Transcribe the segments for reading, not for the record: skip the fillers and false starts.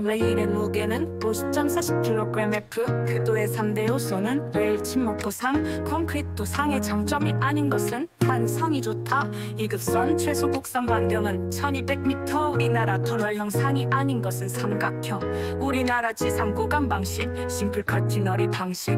레일의 무게는 50.40kgF. 궤도의 3대 요소는 레일 침묵 도상, 콘크리트 도상의 장점이 아닌 것은 탄성이 좋다. 2급선 최소 곡선 반경은 1200m. 우리나라 터널 형상이 아닌 것은 삼각형. 우리나라 지상 구간 방식, 심플 커티너리 방식.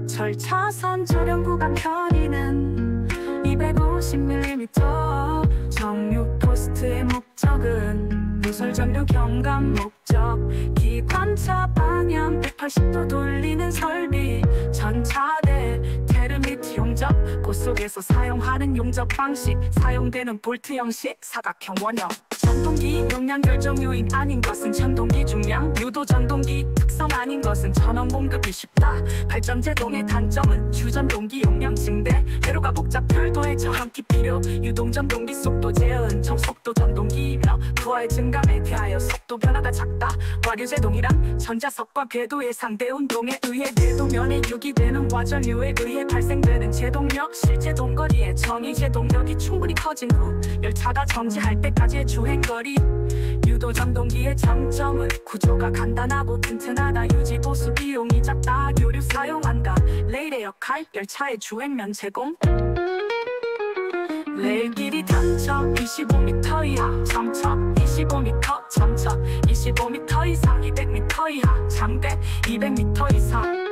절차선 저렴 구간 편의는 250mm. 정류 포스트의 목적은 누설 전류 경감 목적. 기관차 방향 180도 돌리는 설비. 전차대 테르미트 용접. 곳 속에서 사용하는 용접 방식. 사용되는 볼트 형식 사각형 원형. 전동기 용량 결정 요인 아닌 것은 전동기 중량. 유도 전동기 특성 아닌 것은 전원 공급이 쉽다. 발전 제동의 단점은 주전동기 용량 증대. 회로가 복잡 별도의 저항기 필요. 유동 전동기 속도 제어은 정속도 전동기이며 부하의 증감에 대하여 속도 변화가 작다. 와류 제동이란 전자석과 궤도의 상대 운동에 의해 내도면에 유기되는 와전류에 의해 발생되는 제동력. 실제 동거리의 정의 제동력이 충분히 커진 후 열차가 정지할 때까지의 주행거리. 유도 전동기의 장점은 구조가 간단하고 튼튼하다. 유지 보수 비용이 작다. 유류 사용한다. 레일의 역할, 열차의 주행면 제공. 레일 길이 단척 25m 이하, 점척 25m, 점척 25m 이상, 200m 이하, 장대 200m 이상.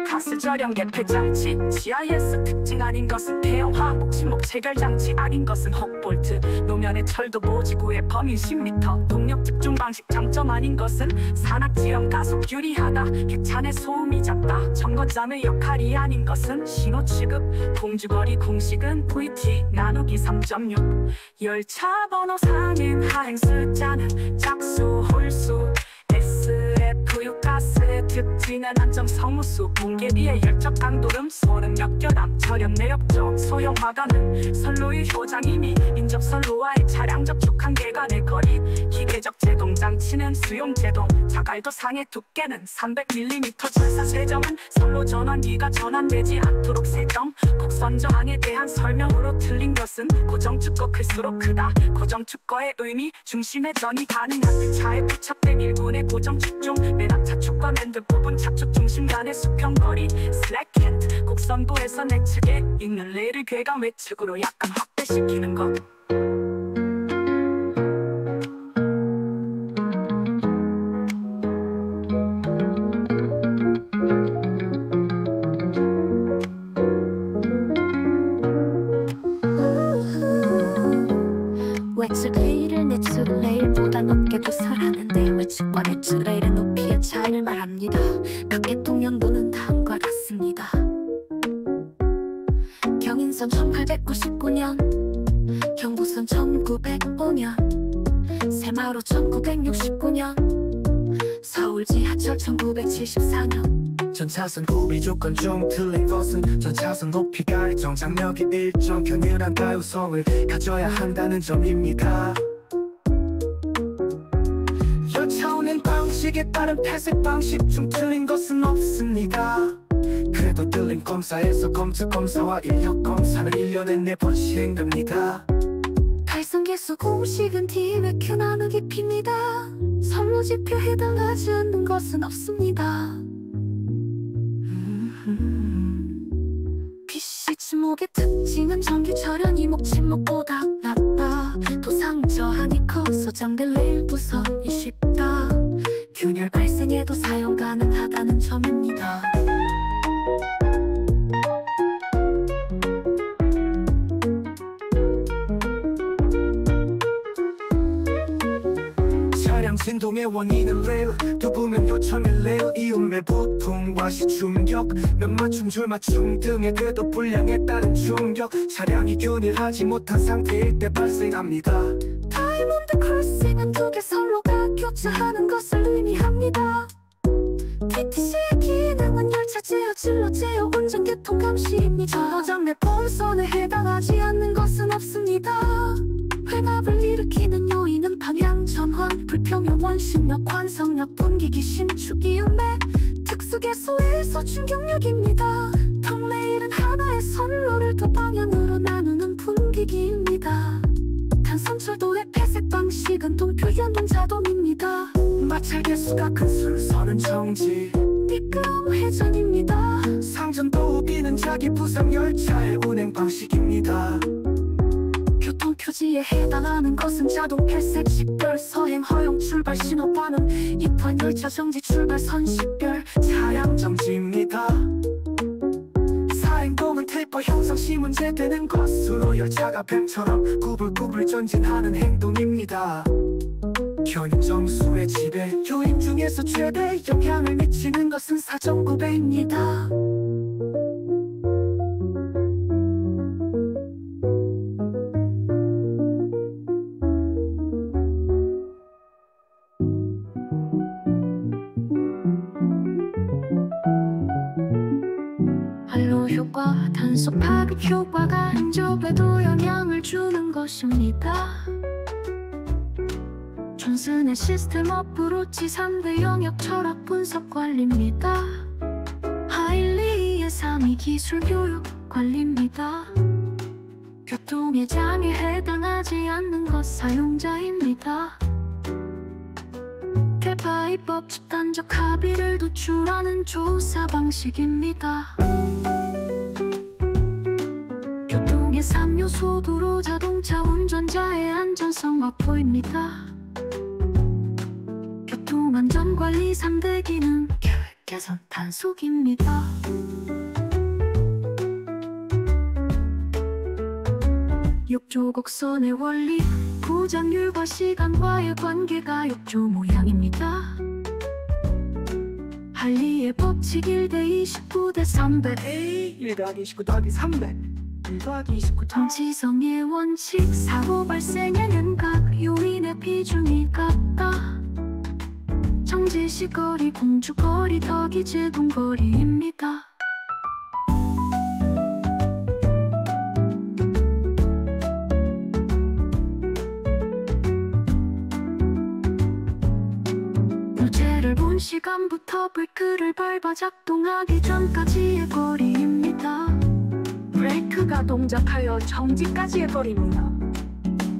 가스 절연 개폐 장치. GIS 특징 아닌 것은 폐형화, 목침목 체결 장치 아닌 것은 헉볼트. 노면의 철도 모지구의 범위 10m. 동력 집중 방식. 장점 아닌 것은 산악 지형 가속 유리하다. 객차 내 소음이 작다. 정거장의 역할이 아닌 것은 신호 취급. 공주거리 공식은 VT 나누기 3.6. 열차 번호 상인 하행 숫자는 짝수 홀수. SFU 가스의 특징은 안정 성우수. 공개비의 열적 강도름 소름 역결함. 절연 내역적 소형화가는 선로의 효장이니 인접 선로와의 차량 접촉한 계간의 거리. 기계적 제동 장치는 수용 제동. 자갈도 상의 두께는 300mm. 철사 세정은 선로 전환기가 전환되지 않도록 세정. 곡선 저항에 대한 설명으로 틀린 것은 고정 축거 클수록 크다. 고정 축거의 의미 중심의 전이 가능한 차에 부착된 일군의 고정 축중. 매당 차축과 랜드 부분 차축 중심 간의 수평거리. 슬랙핸드 곡선부에서 내측에 있는 레일을 궤감 외측으로 약간 확대시키는 것. 외측 레일을 내측 레일보다 높게 구설하는데 외측과 내측 레일의 높이의 차이를 말합니다. 각계 통영도는 다음과 같습니다. 경인선 1899년, 경부선 1905년, 새마을호 1969년, 서울 지하철 1974년. 전차선 구비 조건 중 틀린 것은 전차선 높이가 일정 장력이 일정 균일한 가유성을 가져야 한다는 점입니다. 열차 운행 방식에 따른 폐색 방식 중 틀린 것은 없습니다. 그래도 들린 검사에서 검측 검사와 인력 검사는 1년에 4번 시행됩니다. 달성계수 공식은 DQ 나누기 P입니다. 선로지표 해당하지 않는 것은 없습니다. PC 침묵의 특징은 정규 절연 이목 침묵보다 낮다. 도상 저항이 커서 장대 레일 부서이 쉽다. 균열 발생에도 사용 가능하다는 점입니다. 차량 진동의 원인은 레일, 두부면 요청의 레일, 이음의 보통 와시 충격, 면 맞춤 줄 맞춤 등의 궤도 불량에 따른 충격. 차량이 균일하지 못한 상태일 때 발생합니다. 다이몬드 크로싱은 두 개 선로가 교차하는 것을 의미합니다. TTC의 기능은 열차 제어, 진로 제어, 운전 교통 감시입니다. 저장 내 본선에 해당하지 않는 것은 없습니다. 회납을 일으키는 요인은 방향 전환, 불평형 원심력, 관성력, 분기기, 신축, 이음의 특수계소에서 충격력입니다. 턱레일은 하나의 선로를 두 방향으로 나누는 분기기입니다. 단선철도의 폐색 방식은 동표 연동 자동입니다. 마찰 개수가 큰 순서는 정지. 미끄럼 회전입니다. 상점도 우비는 자기 부상 열차의 운행 방식입니다. 교통표지에 해당하는 것은 자동 폐색 식별, 서행 허용, 출발 신호 반응, 입환 열차 정지, 출발 선식별, 차량 정지입니다. 사행동은 테이퍼 형성 시 문제되는 것으로 열차가 뱀처럼 구불구불 전진하는 행동입니다. 견인 정수의 지배 요인 중에서 최대 영향을 미치는 것은 사정구배입니다. 한로 효과, 단속 파급 효과가 행적에도 영향을 주는 것입니다. 존슨의 시스템 어프로치 3대 영역 철학 분석 관리입니다. 하일리의 3위 기술 교육 관리입니다. 교통의 장애에 해당하지 않는 것 사용자입니다. 대파이법 집단적 합의를 도출하는 조사 방식입니다. 교통의 3요소 도로 자동차 운전자의 안전성 확보입니다. 교통안전관리 3대 기능 계획 개선 단속입니다. 욕조 곡선의 원리, 부장률과 시간과의 관계가 욕조 모양입니다. 할리의 법칙 1:29 대 300 A 1 더하기 29 더하기 300 1 더하기 29 정지성의 원칙, 사고 발생에는 각 요인의 비중이 같다. 정지시 거리, 공주거리, 더기 제동거리입니다. 유체를 본 시간부터 브레이크를 밟아 작동하기 전까지의 거리입니다. 브레이크가 동작하여 정지까지의 거리입니다.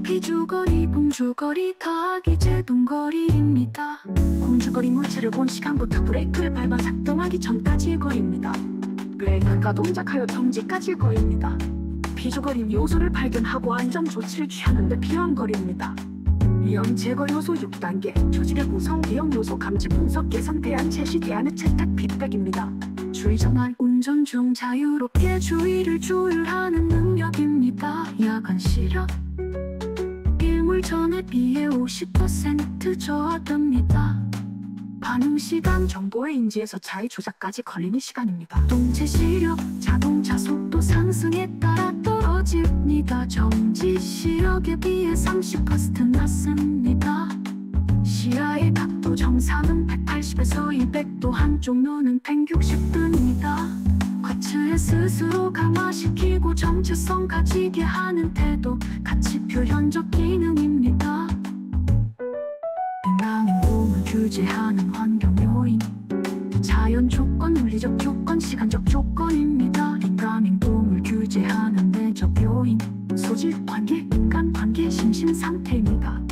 비주거리, 공주거리, 더하기 제동거리입니다. 공주거리 물체를 본 시간부터 브레이크를 밟아 작동하기 전까지의 거리입니다. 브레이크가 동작하여 정지까지의 거리입니다. 비주거리 요소를 발견하고 안전 조치를 취하는 데 필요한 거리입니다. 위험 제거 요소 6단계, 조직의 구성, 위험 요소 감지, 분석, 개선, 대안, 제시, 대안의 채택, 피드백입니다. 주의 전환, 운전 중 자유롭게 주의를 조율하는 능력입니다. 야간 시력, 일몰 전에 비해 50% 저하됩니다. 반응 시간, 정보의 인지에서 자의 조작까지 걸리는 시간입니다. 동체 시력, 자동차 속도 상승에 따라 떨어집니다. 정지 시력에 비해 30% 낮습니다. 시야의 각도 정상은 180에서 200도, 한쪽 눈은 160도입니다. 과츠에 스스로 강화시키고 정체성 가지게 하는 태도, 가치 표현적 기능입니다. 민감한 행동을 규제하는 환경 요인, 자연 조건, 물리적 조건, 시간적 조건입니다. 민감 행동을 규제하는 내적 요인, 소질 관계, 인간 관계, 심신 상태입니다.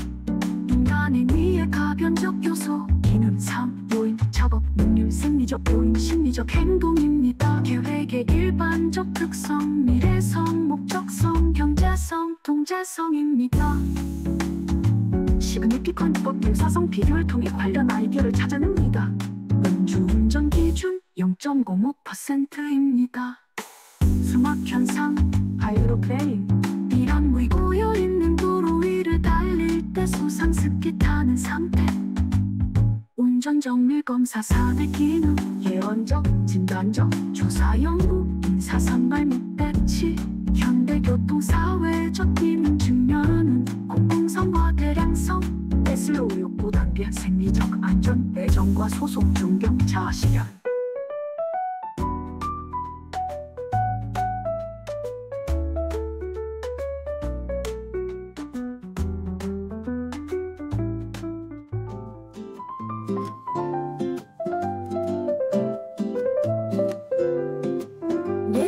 인간의 미의 가변적 요소, 기능 3, 요인, 작업, 능률, 생리적 요인, 심리적 행동입니다. 계획의 일반적 특성, 미래성, 목적성, 경제성, 동제성입니다. 시그니피컨트법 유사성 비교를 통해 관련 아이디어를 찾아냅니다. 음주운전 기준 0.05%입니다. 수막 현상, 하이드로플레인, 이런 무고열 있는 도로 위를 달릴 때 수상습기 타는 상태, 운전 정밀 검사 4대 기능, 예언적, 진단적, 조사 연구, 인사선발 및 배치, 현대교통 사회적 기능 증명하는 공공성과 대량성, 슬로우 욕구 단계, 생리적 안전, 애정과 소속, 존경, 자아실현.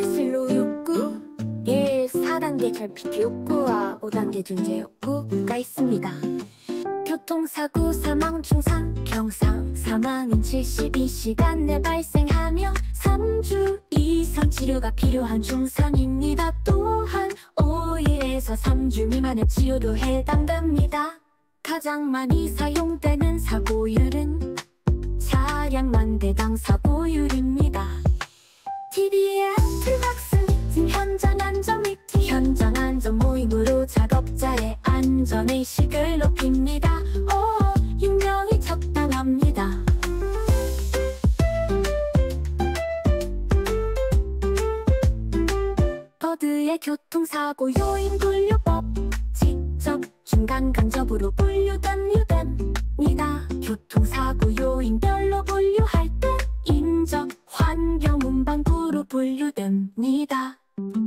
슬로우 욕구, 4단계 결핍 욕구와 5단계 중재 욕구가 있습니다. 교통사고 사망 중상 경상 사망은 72시간 내 발생하며 3주 이상 치료가 필요한 중상입니다. 또한 5일에서 3주 미만의 치료도 해당됩니다. 가장 많이 사용되는 사고율은 차량 1000대당 사고율입니다. TBS 학생 현장 안전 미팅 현장 안전 모임으로 작업자의 안전의식을 높입니다. 유명히 적당합니다. 버드의 교통사고 요인 분류법 직접 중간 간접으로 분류됩니다. 교통사고 요인별로 분류할 때 인적, 환경, 문방구로 분류됩니다.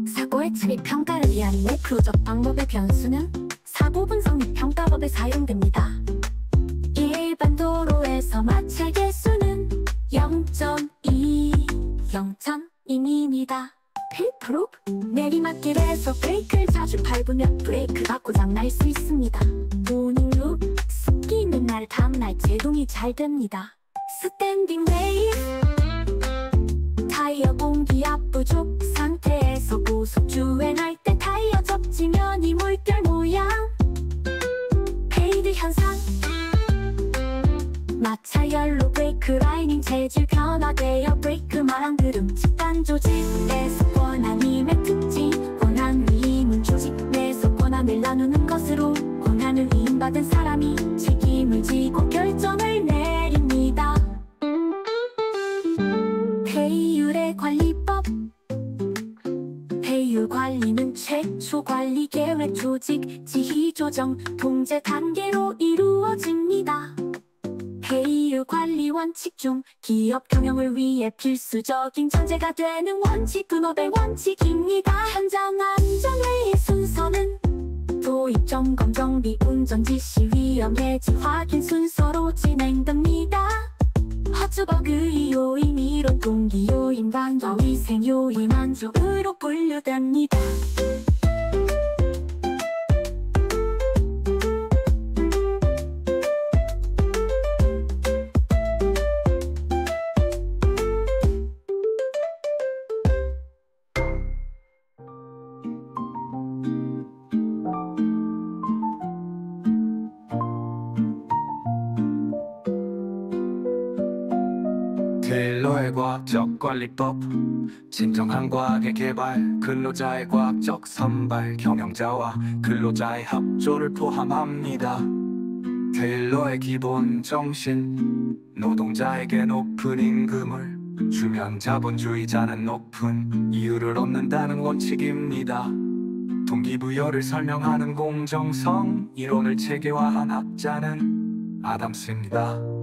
사고의 처리 평가를 위한 매크로적 방법의 변수는 사고 분석 및 평가법에 사용됩니다. 일반 도로에서 마찰 개수는 0.2, 0.2입니다. 필프로 내리막길에서 브레이크를 자주 밟으면 브레이크가 고장날 수 있습니다. 모닝룩 습기 있는 날 다음날 제동이 잘 됩니다. 스탠딩 레이스 타이어 공기압 부족 상태에서 고속 주행할 때 타이어 접지면이 물결 모양 페이드 현상 마찰 연로 브레이크 라이닝 재질 변화되어 브레이크 마랑 그름 집단 조직 내속 권한임의 특징 권한 위임은 조직 내속 권한을 나누는 것으로 권한을 위임받은 사람이 책임을 지고 결정을 내립니다. 폐유율의 관리법 폐유율 관리는 최초 관리 계획 조직 지휘 조정 통제 단계로 이루어집니다. 폐유율 관리 원칙 중 기업 경영을 위해 필수적인 전제가 되는 원칙 분업의 원칙입니다. 현장 안전회의 순서는 도입 점검 정비 운전 지시 위험 예지 확인 순서로 진행됩니다. 허즈버그 요인 이론 동기 요인 방조 위생 요인 만족으로 분류됩니다. 테일러의 과학적 관리법 진정한 과학의 개발 근로자의 과학적 선발 경영자와 근로자의 합조를 포함합니다. 테일러의 기본 정신 노동자에게 높은 임금을 주면 자본주의자는 높은 이유를 얻는다는 원칙입니다. 동기부여를 설명하는 공정성 이론을 체계화한 학자는 아담스입니다.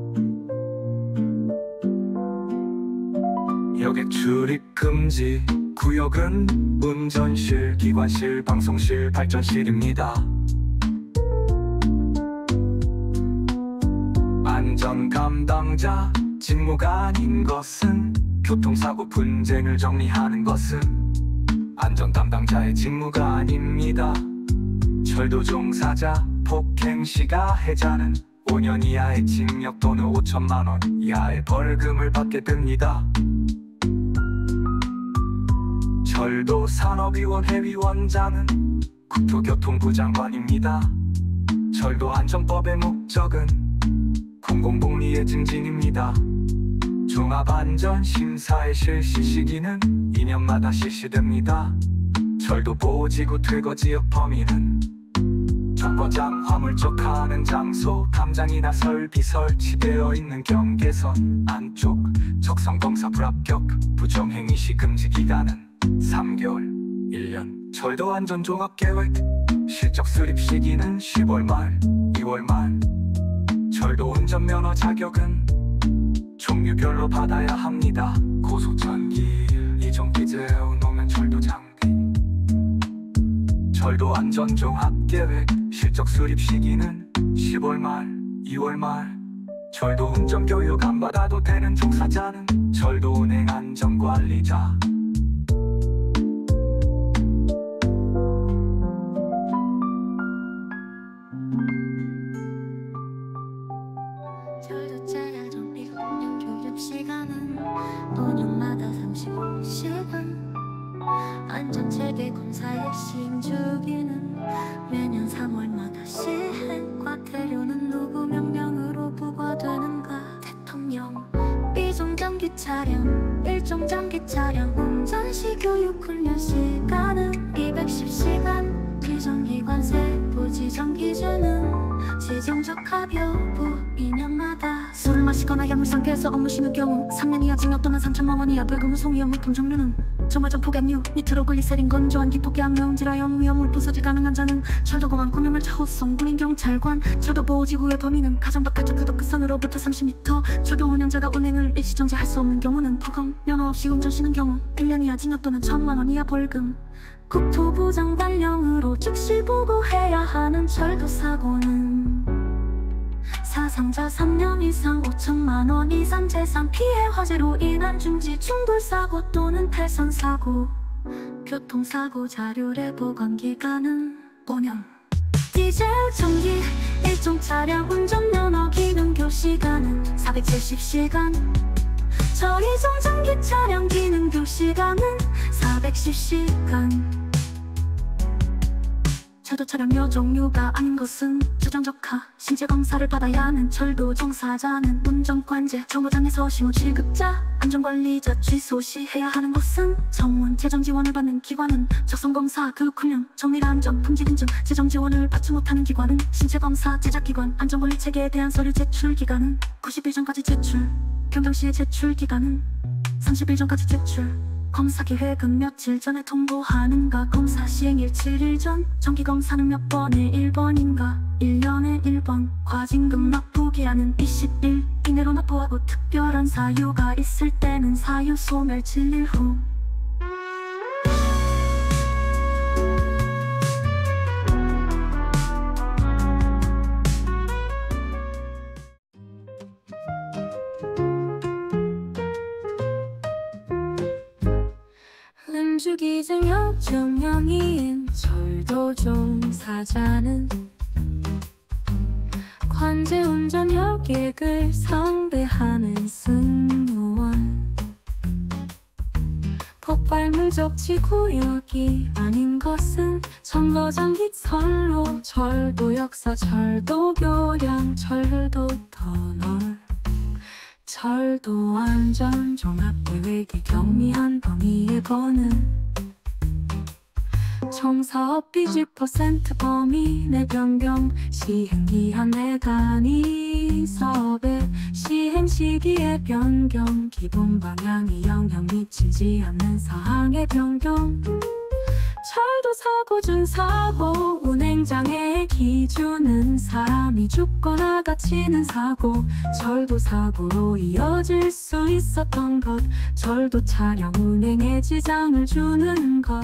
역의 출입 금지 구역은 운전실, 기관실, 방송실, 발전실입니다. 안전 감당자 직무가 아닌 것은 교통사고 분쟁을 정리하는 것은 안전 담당자의 직무가 아닙니다. 철도 종사자 폭행시 가해자는 5년 이하의 징역 또는 5천만 원 이하의 벌금을 받게 됩니다. 철도 산업위원회 위원장은 국토교통부 장관입니다. 철도 안전법의 목적은 공공복리의 증진입니다. 종합안전심사의 실시 시기는 2년마다 실시됩니다. 철도 보호지구 퇴거지역 범위는 정거장, 화물적하는 장소, 담장이나 설비 설치되어 있는 경계선 안쪽, 적성검사 불합격, 부정행위 시 금지 기간은 3개월, 1년. 철도 안전종합계획 실적 수립 시기는 10월 말, 2월 말. 철도 운전면허 자격은 종류별로 받아야 합니다. 고속전길, 이전기재, 노면 철도 장비. 철도 안전종합계획 실적 수립 시기는 10월 말, 2월 말. 철도 운전교육 안 받아도 되는 종사자는 철도 운행 안전관리자. 24시간 안전체계 검사의 신주기는 매년 3월마다 시행. 과태료는 누구 명령으로 부과되는가? 대통령. 비정장기 차량, 일정장기 차량 운전시 교육훈련 시간은 210시간. 비정기관 세부 지정 기준은 지정적 합의 여부 2년마다. 술을 마시거나 약물 상태에서 업무 심의 경우 3년 이하 징역 또는 3천만 원 이하 벌금. 후송 위험물품 종류는 정말전 폭염류, 니트로글리세린, 건조한 기폭, 양명, 질화염, 위험물 부서질 가능한 자는 철도공항, 구명열차 호송, 군인 경찰관. 철도보호지구의 범위는 가장 바깥쪽 그 끝선으로부터 30m. 철도 운영자가 운행을 일시 정지할 수 없는 경우는 폭언, 면허 없이 운전 쉬는 경우 1년 이하 징역 또는 1,000만 원 이하 벌금. 국토부 장관령으로 즉시 보고해야 하는 철도사고는 사상자 3년 이상 5천만 원 이상 재산 피해, 화재로 인한 중지 충돌사고 또는 탈선사고. 교통사고 자료의 보관기간은 5년. 디젤 전기 일종 차량 운전면허 기능 교시간은 470시간. 저이종 전기 차량 기능 교시간은 410시간. 철도 차량 여 종류가 아닌 것은 주정적하 신체 검사를 받아야 하는 철도 종사자는 운전관제, 정거장에서 신호 취급자, 안전관리자. 취소 시 해야 하는 것은 전문 재정 지원을 받는 기관은 적성검사, 교육훈련, 정밀 안전, 품질 인증. 재정 지원을 받지 못하는 기관은 신체검사 제작기관. 안전관리 체계에 대한 서류 제출 기간은 90일 전까지 제출. 평정시의 제출 기간은 30일 전까지 제출. 검사 계획은 며칠 전에 통보하는가? 검사 시행일 7일 전. 정기검사는 몇 번에 1번인가? 1년에 1번. 과징금 납부 기한은 20일 이내로 납부하고 특별한 사유가 있을 때는 사유 소멸 7일 후. 음주기증 역정령이인 철도 종사자는 관제운전 여객을 상대하는 승무원. 폭발물 적지 구역이 아닌 것은 정거장기 선로, 철도 역사, 철도 교량, 철도 터널. 철도 안전 종합 계획이 경미한 범위에 거는 총사업비 10% 범위 내 변경. 시행기한 내 단위 사업의 시행 시기의 변경. 기본 방향이 영향 미치지 않는 사항의 변경. 철도 사고 중 사고 운행장애의 기준은 사람이 죽거나 다치는 사고. 철도 사고로 이어질 수 있었던 것. 철도 차량 운행에 지장을 주는 것.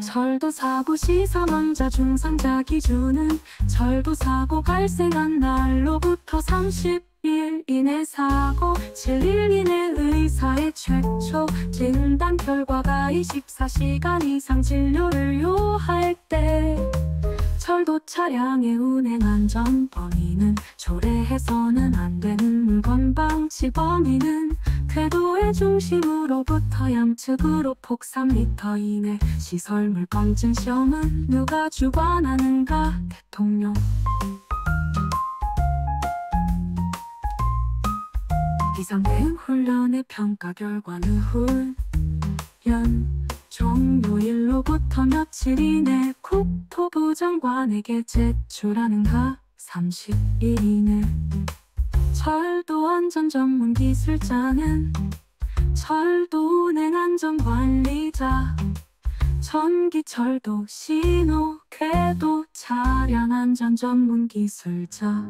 철도 사고 시 사망자 중상자 기준은 철도 사고 발생한 날로부터 30일 이내 사고 7일 이내 의사의 최초 진단 결과가 24시간 이상 진료를 요할 때. 철도 차량의 운행 안전 범위는 초래해서는 안 되는 물건 방치 범위는 궤도의 중심으로부터 양측으로 폭 3m 이내. 시설물 검증 시험은 누가 주관하는가? 대통령. 비상대응 훈련의 평가 결과는 훈련 종료일로부터 며칠 이내 국토부 장관에게 제출하는가? 30일 이내. 철도 안전 전문 기술자는 철도 운행 안전관리자. 전기철도 신호 궤도 차량 안전 전문 기술자.